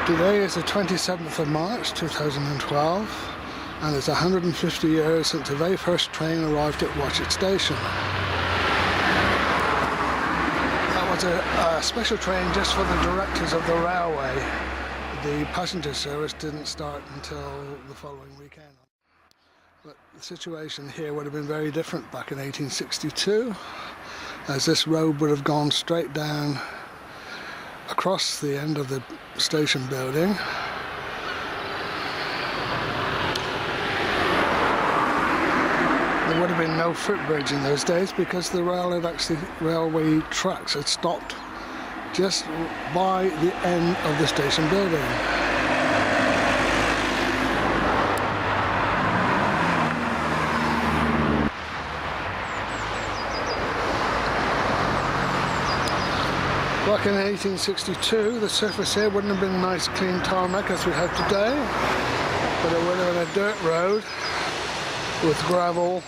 Today is the 27th of March 2012 and it's 150 years since the very first train arrived at Watchet station. That was a special train just for the directors of the railway. The passenger service didn't start until the following weekend. But the situation here would have been very different back in 1862, as this road would have gone straight down across the end of the station building. There would have been no footbridge in those days because the railway tracks had stopped just by the end of the station building. Back in 1862, the surface here wouldn't have been nice clean tarmac as we have today, but it would have been a dirt road with gravel,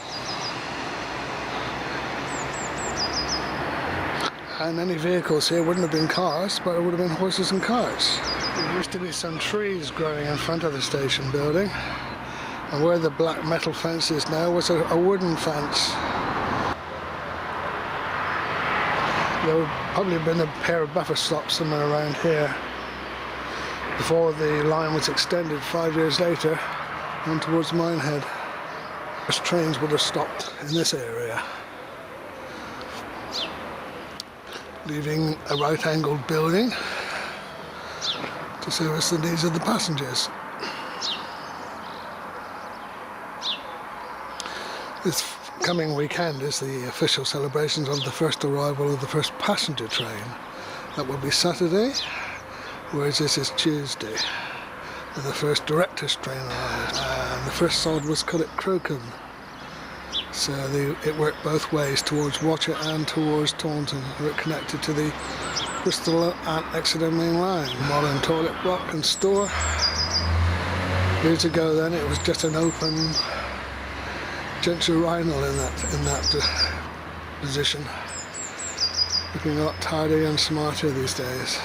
and any vehicles here wouldn't have been cars, but it would have been horses and carts. There used to be some trees growing in front of the station building, and where the black metal fence is now was a wooden fence. There would probably have been a pair of buffer stops somewhere around here before the line was extended 5 years later on towards Minehead. Most trains would have stopped in this area, leaving a right-angled building to service the needs of the passengers. This coming weekend is the official celebrations of the first arrival of the first passenger train. That will be Saturday, whereas this is Tuesday. And the first director's train arrived. And the first sod was cut at Crookham. So it worked both ways, towards Watchet and towards Taunton, where it connected to the Bristol and Exeter main line. Modern toilet block and store. Years ago then it was just an open gentry-urinal in that position. Looking a lot tidier and smarter these days.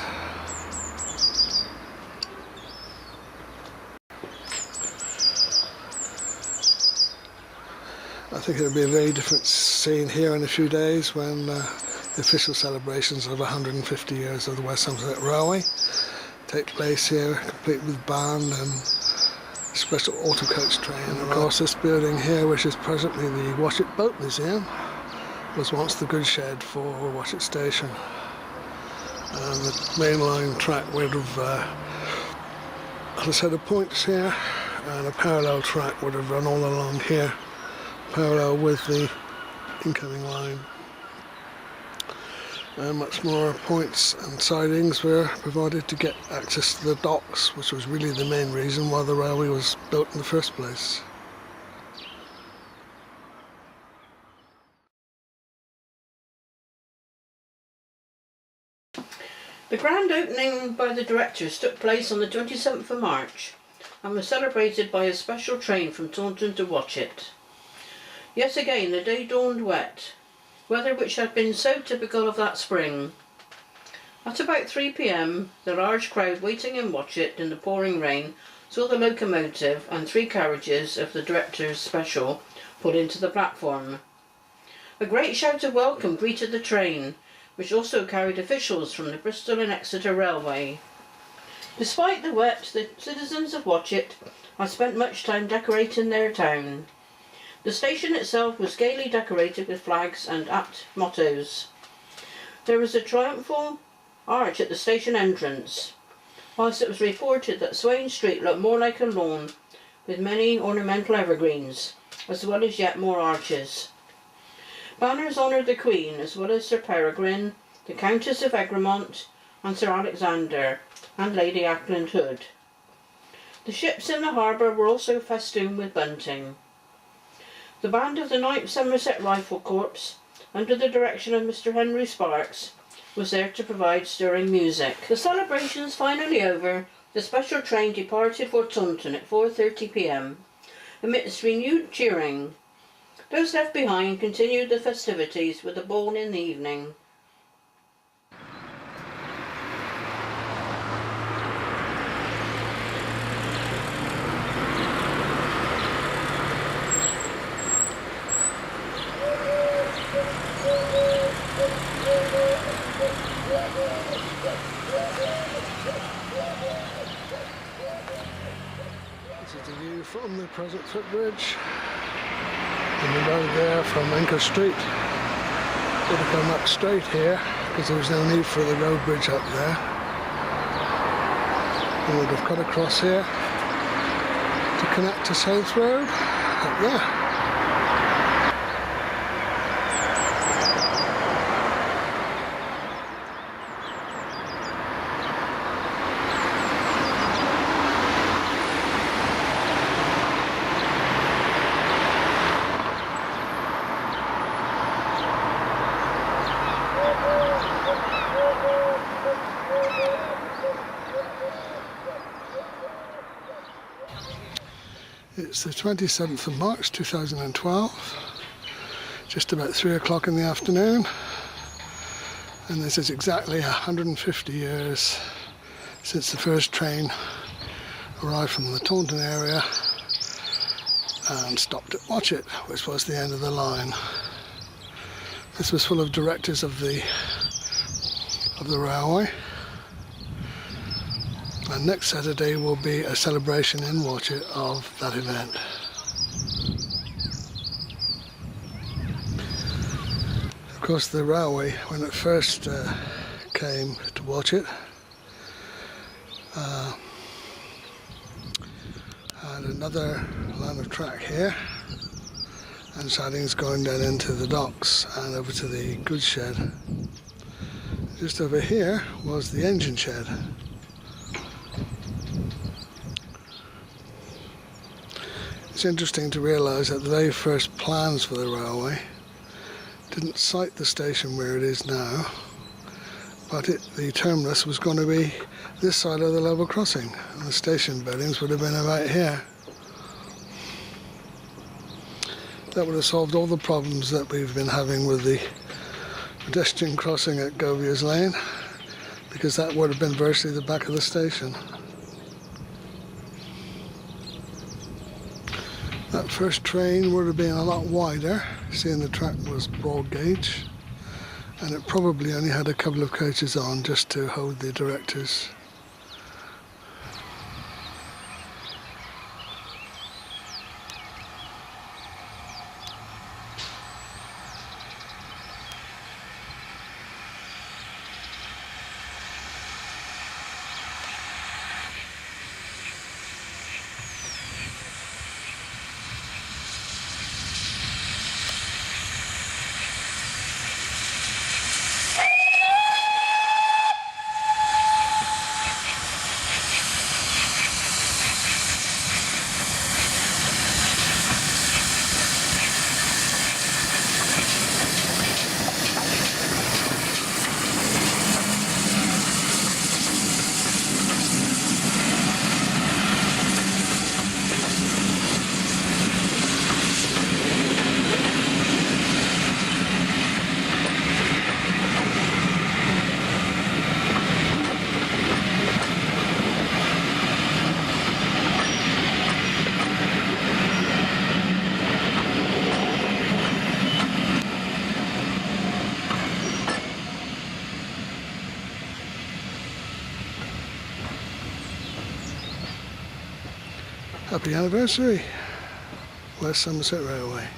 I think it'll be a very different scene here in a few days when the official celebrations of 150 years of the West Somerset Railway take place here, complete with band and special auto coach train. And of course this building here, which is presently the Watchet Boat Museum, was once the goods shed for Watchet Station. And the mainline track would have had a set of points here, and a parallel track would have run all along here, parallel with the incoming line. And much more points and sidings were provided to get access to the docks, which was really the main reason why the railway was built in the first place. The grand opening by the directors took place on the 27th of March and was celebrated by a special train from Taunton to Watchet. Yet again the day dawned wet, weather which had been so typical of that spring. At about 3 p.m, the large crowd waiting in Watchet in the pouring rain saw the locomotive and 3 carriages of the director's special pull into the platform. A great shout of welcome greeted the train, which also carried officials from the Bristol and Exeter Railway. Despite the wet, the citizens of Watchet had spent much time decorating their town. The station itself was gaily decorated with flags and apt mottos. There was a triumphal arch at the station entrance, whilst it was reported that Swain Street looked more like a lawn with many ornamental evergreens, as well as yet more arches. Banners honoured the Queen, as well as Sir Peregrine, the Countess of Egremont, and Sir Alexander, and Lady Ackland Hood. The ships in the harbour were also festooned with bunting. The band of the 9th Somerset Rifle Corps, under the direction of Mr Henry Sparks, was there to provide stirring music. The celebrations finally over, the special train departed for Taunton at 4:30 p.m, amidst renewed cheering. Those left behind continued the festivities with a ball in the evening. is the view from the present footbridge. And the road there from Anchor Street would have come up straight here because there was no need for the road bridge up there. And would have cut across here to connect to South Road up there. It's the 27th of March 2012, just about 3 o'clock in the afternoon, and this is exactly 150 years since the first train arrived from the Taunton area and stopped at Watchet, which was the end of the line. This was full of directors of the railway. And next Saturday will be a celebration in Watchet of that event. Of course, the railway, when it first came to Watchet, had another line of track here and sidings going down into the docks and over to the goods shed. Just over here was the engine shed. It's interesting to realise that the very first plans for the railway didn't site the station where it is now, but the terminus was going to be this side of the level crossing, and the station buildings would have been about here. That would have solved all the problems that we've been having with the pedestrian crossing at Govier's Lane, because that would have been virtually the back of the station. That first train would have been a lot wider, seeing the track was broadguage, and it probably only had a couple of coaches on just to hold the directors. Happy anniversary, West Somerset Railway.